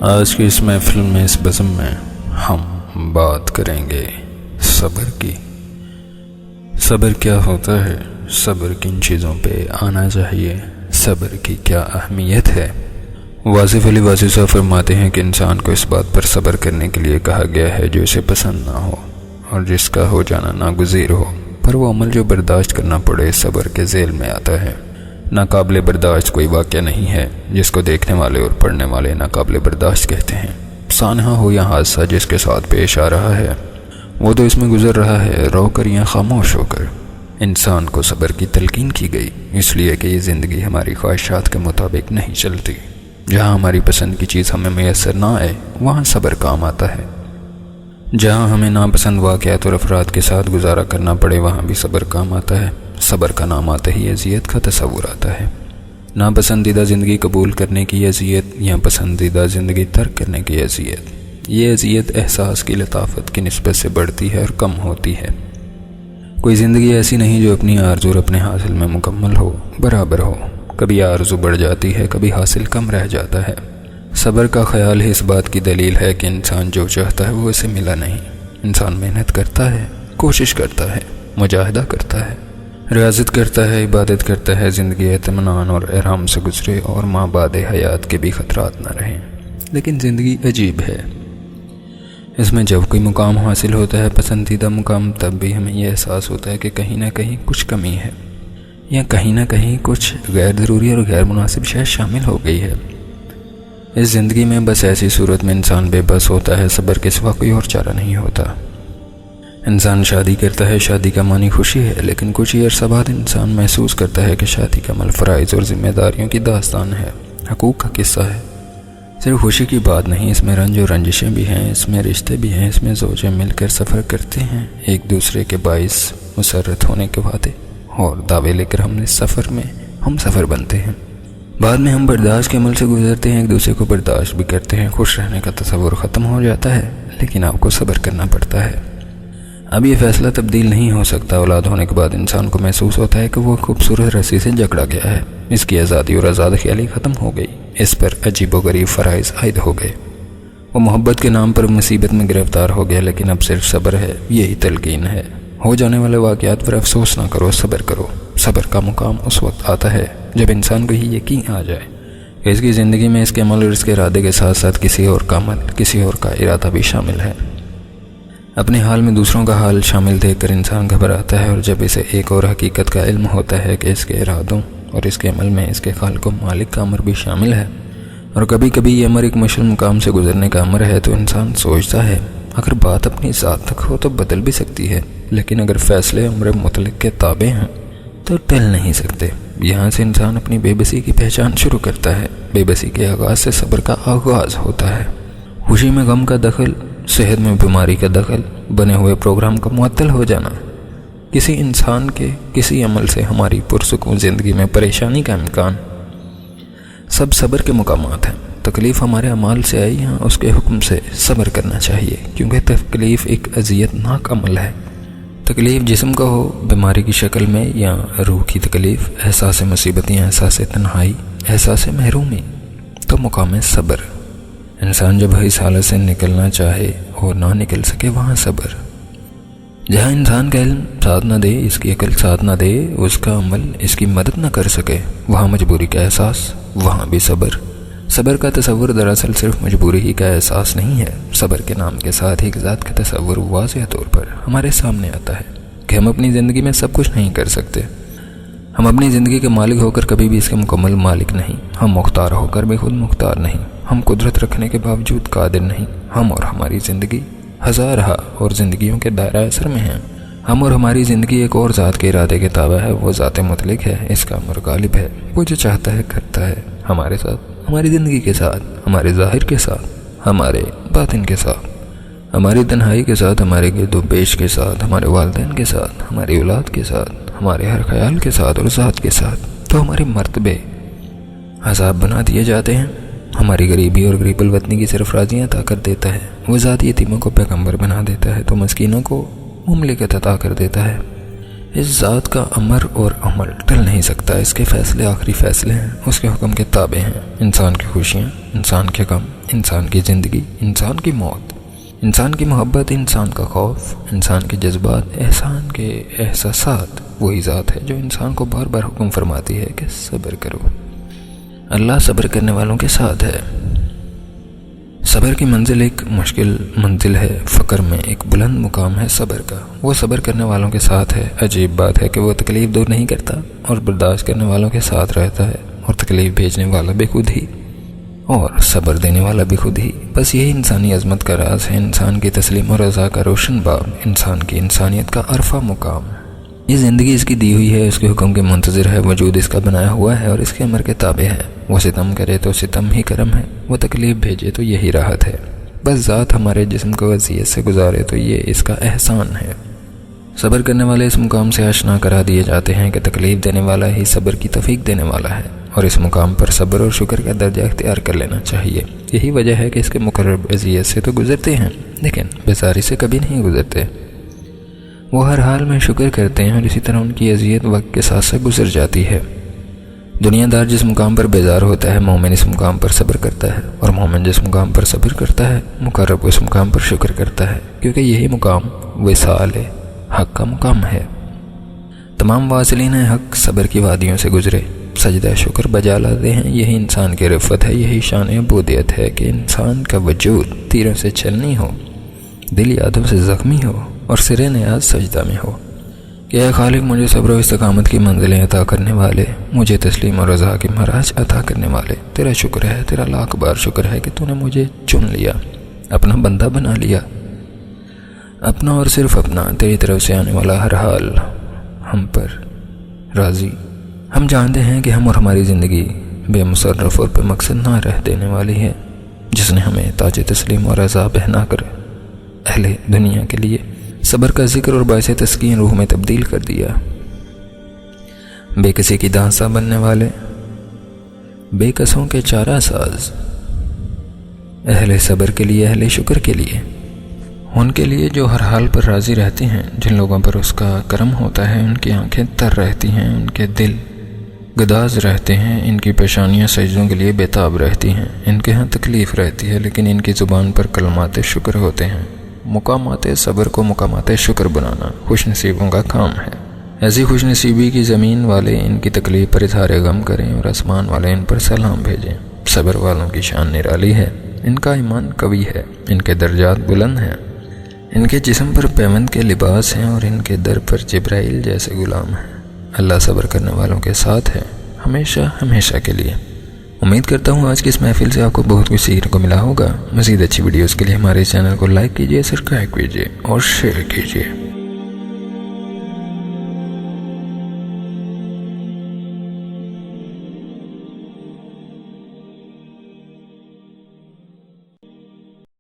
آج کی اس محفل میں اس بزم میں ہم بات کریں گے صبر کی۔ صبر کیا ہوتا ہے؟ صبر کن چیزوں پہ آنا چاہیے؟ صبر کی کیا اہمیت ہے؟ واصف علی واصف صاحب فرماتے ہیں کہ انسان کو اس بات پر صبر کرنے کے لیے کہا گیا ہے جو اسے پسند نہ ہو اور جس کا ہو جانا ناگزیر ہو، پر وہ عمل جو برداشت کرنا پڑے صبر کے ذیل میں آتا ہے۔ ناقابل برداشت کوئی واقعہ نہیں ہے جس کو دیکھنے والے اور پڑھنے والے ناقابل برداشت کہتے ہیں۔ سانحہ ہو یا حادثہ جس کے ساتھ پیش آ رہا ہے وہ تو اس میں گزر رہا ہے، رو کر یا خاموش ہو کر۔ انسان کو صبر کی تلقین کی گئی اس لیے کہ یہ زندگی ہماری خواہشات کے مطابق نہیں چلتی۔ جہاں ہماری پسند کی چیز ہمیں میسر نہ آئے وہاں صبر کام آتا ہے۔ جہاں ہمیں ناپسند واقعات اور افراد کے ساتھ گزارا کرنا پڑے وہاں بھی صبر کام آتا ہے۔ صبر کا نام آتے ہی اذیت کا تصور آتا ہے۔ ناپسندیدہ زندگی قبول کرنے کی اذیت یا پسندیدہ زندگی ترک کرنے کی اذیت، یہ اذیت احساس کی لطافت کی نسبت سے بڑھتی ہے اور کم ہوتی ہے۔ کوئی زندگی ایسی نہیں جو اپنی آرزو اور اپنے حاصل میں مکمل ہو، برابر ہو۔ کبھی آرزو بڑھ جاتی ہے، کبھی حاصل کم رہ جاتا ہے۔ صبر کا خیال ہی اس بات کی دلیل ہے کہ انسان جو چاہتا ہے وہ اسے ملا نہیں۔ انسان محنت کرتا ہے، کوشش کرتا ہے، مجاہدہ کرتا ہے، ریاضت کرتا ہے، عبادت کرتا ہے، زندگی اطمینان اور آرام سے گزرے اور ماں بعد حیات کے بھی خطرات نہ رہیں۔ لیکن زندگی عجیب ہے، اس میں جب کوئی مقام حاصل ہوتا ہے، پسندیدہ مقام، تب بھی ہمیں یہ احساس ہوتا ہے کہ کہیں نہ کہیں کچھ کمی ہے یا کہیں نہ کہیں کچھ غیر ضروری اور غیر مناسب شے شامل ہو گئی ہے۔ اس زندگی میں بس ایسی صورت میں انسان بے بس ہوتا ہے، صبر کے سوا کوئی اور چارہ نہیں ہوتا۔ انسان شادی کرتا ہے، شادی کا معنی خوشی ہے، لیکن کچھ ہی عرصہ بعد انسان محسوس کرتا ہے کہ شادی کا عمل فرائض اور ذمہ داریوں کی داستان ہے، حقوق کا قصہ ہے۔ صرف خوشی کی بات نہیں، اس میں رنج اور رنجشیں بھی ہیں، اس میں رشتے بھی ہیں، اس میں زوجے مل کر سفر کرتے ہیں، ایک دوسرے کے باعث مسرت ہونے کے وعدے اور دعوے لے کر ہم سفر میں ہم سفر بنتے ہیں۔ بعد میں ہم برداشت کے عمل سے گزرتے ہیں، ایک دوسرے کو برداشت بھی کرتے ہیں، خوش رہنے کا تصور ختم ہو جاتا ہے، لیکن آپ کو صبر کرنا پڑتا ہے۔ اب یہ فیصلہ تبدیل نہیں ہو سکتا۔ اولاد ہونے کے بعد انسان کو محسوس ہوتا ہے کہ وہ خوبصورت رسی سے جکڑا گیا ہے، اس کی آزادی اور آزاد خیالی ختم ہو گئی، اس پر عجیب و غریب فرائض عائد ہو گئے، وہ محبت کے نام پر مصیبت میں گرفتار ہو گیا، لیکن اب صرف صبر ہے، یہی تلقین ہے۔ ہو جانے والے واقعات پر افسوس نہ کرو، صبر کرو۔ صبر کا مقام اس وقت آتا ہے جب انسان کو یہ یقین آ جائے کہ اس کی زندگی میں اس کے عمل اور اس کے ارادے کے ساتھ ساتھ کسی اور کا عمل، کسی اور کا ارادہ بھی شامل ہے۔ اپنے حال میں دوسروں کا حال شامل دیکھ کر انسان گھبراتا ہے، اور جب اسے ایک اور حقیقت کا علم ہوتا ہے کہ اس کے ارادوں اور اس کے عمل میں اس کے خالق و مالک کا امر بھی شامل ہے، اور کبھی کبھی یہ امر ایک مشکل مقام سے گزرنے کا امر ہے، تو انسان سوچتا ہے اگر بات اپنی ذات تک ہو تو بدل بھی سکتی ہے، لیکن اگر فیصلے عمر مطلق کے تابع ہیں تو ٹل نہیں سکتے۔ یہاں سے انسان اپنی بے بسی کی پہچان شروع کرتا ہے۔ بے بسی کے آغاز سے صبر کا آغاز ہوتا ہے۔ خوشی میں غم کا دخل، صحت میں بیماری کا دخل، بنے ہوئے پروگرام کا معطل ہو جانا، کسی انسان کے کسی عمل سے ہماری پرسکون زندگی میں پریشانی کا امکان، سب صبر کے مقامات ہیں۔ تکلیف ہمارے اعمال سے آئی یا اس کے حکم سے صبر کرنا چاہیے، کیونکہ تکلیف ایک اذیت ناک عمل ہے۔ تکلیف جسم کا ہو بیماری کی شکل میں، یا روح کی تکلیف، احساس مصیبت یا احساس تنہائی، احساس محرومی، تو مقام صبر۔ انسان جب اس حالت سے نکلنا چاہے اور نہ نکل سکے وہاں صبر۔ جہاں انسان کا علم ساتھ نہ دے، اس کی عقل ساتھ نہ دے، اس کا عمل اس کی مدد نہ کر سکے، وہاں مجبوری کا احساس، وہاں بھی صبر۔ صبر کا تصور دراصل صرف مجبوری ہی کا احساس نہیں ہے، صبر کے نام کے ساتھ ایک ذات کا تصور واضح طور پر ہمارے سامنے آتا ہے کہ ہم اپنی زندگی میں سب کچھ نہیں کر سکتے۔ ہم اپنی زندگی کے مالک ہو کر کبھی بھی اس کے مکمل مالک نہیں، ہم مختار ہو کر بھی خود مختار نہیں، ہم قدرت رکھنے کے باوجود قادر نہیں، ہم اور ہماری زندگی ہزارہ اور زندگیوں کے دائرہ اثر میں ہیں، ہم اور ہماری زندگی ایک اور ذات کے ارادے کے تابع ہے، وہ ذات مطلق ہے، اس کا امر غالب ہے، وہ جو چاہتا ہے کرتا ہے، ہمارے ساتھ، ہماری زندگی کے ساتھ، ہمارے ظاہر کے ساتھ، ہمارے باطن کے ساتھ، ہماری تنہائی کے ساتھ، ہمارے گرد و پیش کے ساتھ، ہمارے والدین کے ساتھ، ہماری اولاد کے ساتھ، ہمارے ہر خیال کے ساتھ اور ذات کے ساتھ۔ تو ہمارے مرتبے عذاب بنا دیے جاتے ہیں، ہماری غریبی اور غریب الوطنی کی صرف راضیاں عطا کر دیتا ہے، وہ ذات یتیموں کو پیغمبر بنا دیتا ہے، تو مسکینوں کو مملکت عطا کر دیتا ہے۔ اس ذات کا امر اور عمل ٹل نہیں سکتا، اس کے فیصلے آخری فیصلے ہیں، اس کے حکم کے تابع ہیں۔ انسان کی خوشیاں، انسان کے غم، انسان کی زندگی، انسان کی موت، انسان کی محبت، انسان کا خوف، انسان کے جذبات، انسان کے احساسات، وہی ذات ہے جو انسان کو بار بار حکم فرماتی ہے کہ صبر کرو۔ اللہ صبر کرنے والوں کے ساتھ ہے۔ صبر کی منزل ایک مشکل منزل ہے، فقر میں ایک بلند مقام ہے صبر کا، وہ صبر کرنے والوں کے ساتھ ہے۔ عجیب بات ہے کہ وہ تکلیف دور نہیں کرتا اور برداشت کرنے والوں کے ساتھ رہتا ہے، اور تکلیف بھیجنے والا بھی خود ہی اور صبر دینے والا بھی خود ہی۔ بس یہی انسانی عظمت کا راز ہے، انسان کی تسلیم و رضا کا روشن باب، انسان کی انسانیت کا عرفہ مقام۔ یہ زندگی اس کی دی ہوئی ہے، اس کے حکم کے منتظر ہے، وجود اس کا بنایا ہوا ہے اور اس کے امر کے تابع ہے۔ وہ ستم کرے تو ستم ہی کرم ہے، وہ تکلیف بھیجے تو یہی راحت ہے۔ بس ذات ہمارے جسم کو اذیت سے گزارے تو یہ اس کا احسان ہے۔ صبر کرنے والے اس مقام سے آشنا کرا دیے جاتے ہیں کہ تکلیف دینے والا ہی صبر کی توفیق دینے والا ہے، اور اس مقام پر صبر اور شکر کا درجہ اختیار کر لینا چاہیے۔ یہی وجہ ہے کہ اس کے مقرب اذیت سے تو گزرتے ہیں لیکن بیزاری سے کبھی نہیں گزرتے۔ وہ ہر حال میں شکر کرتے ہیں اور اسی طرح ان کی اذیت وقت کے ساتھ سے گزر جاتی ہے۔ دنیا دار جس مقام پر بیزار ہوتا ہے، مومن اس مقام پر صبر کرتا ہے، اور مومن جس مقام پر صبر کرتا ہے، مقرب اس مقام پر شکر کرتا ہے، کیونکہ یہی مقام وصال حق کا مقام ہے۔ تمام واصلین حق صبر کی وادیوں سے گزرے، سجدہ شکر بجا لاتے ہیں۔ یہی انسان کی رفت ہے، یہی شان عبودیت ہے کہ انسان کا وجود تیروں سے چھلنی ہو، دل یادوں سے زخمی ہو اور سر نیاز سجدہ میں ہو کہ اے خالق، مجھے صبر و استقامت کی منزلیں عطا کرنے والے، مجھے تسلیم و رضا کی معراج عطا کرنے والے، تیرا شکر ہے، تیرا لاکھ بار شکر ہے کہ تو نے مجھے چن لیا، اپنا بندہ بنا لیا، اپنا اور صرف اپنا، تیری طرف سے آنے والا ہر حال ہم پر راضی۔ ہم جانتے ہیں کہ ہم اور ہماری زندگی بے مصرف اور بے مقصد نہ رہ دینے والی ہے، جس نے ہمیں تاج تسلیم و رضا پہنا کر اہل دنیا کے لیے صبر کا ذکر اور باعث تسکین روح میں تبدیل کر دیا۔ بے کسی کی دانسا بننے والے، بے کسوں کے چارہ ساز، اہل صبر کے لیے، اہل شکر کے لیے، ان کے لیے جو ہر حال پر راضی رہتے ہیں، جن لوگوں پر اس کا کرم ہوتا ہے، ان کی آنکھیں تر رہتی ہیں، ان کے دل گداز رہتے ہیں، ان کی پیشانیاں سجدوں کے لیے بےتاب رہتی ہیں، ان کے ہاں تکلیف رہتی ہے لیکن ان کی زبان پر کلمات شکر ہوتے ہیں۔ مقامات صبر کو مقامات شکر بنانا خوش نصیبوں کا کام ہے۔ ایسی خوش نصیبی کی زمین والے ان کی تکلیف پر اظہار غم کریں اور آسمان والے ان پر سلام بھیجیں۔ صبر والوں کی شان نرالی ہے، ان کا ایمان قوی ہے، ان کے درجات بلند ہیں، ان کے جسم پر پیوند کے لباس ہیں اور ان کے در پر جبرائیل جیسے غلام ہیں۔ اللہ صبر کرنے والوں کے ساتھ ہے، ہمیشہ ہمیشہ کے لیے۔ امید کرتا ہوں آج کی اس محفل سے آپ کو بہت کچھ سیکھنے کو ملا ہوگا۔ مزید اچھی ویڈیوز کے لیے ہمارے چینل کو لائک کیجیے، سبسکرائب کیجیے اور شیئر کیجیے۔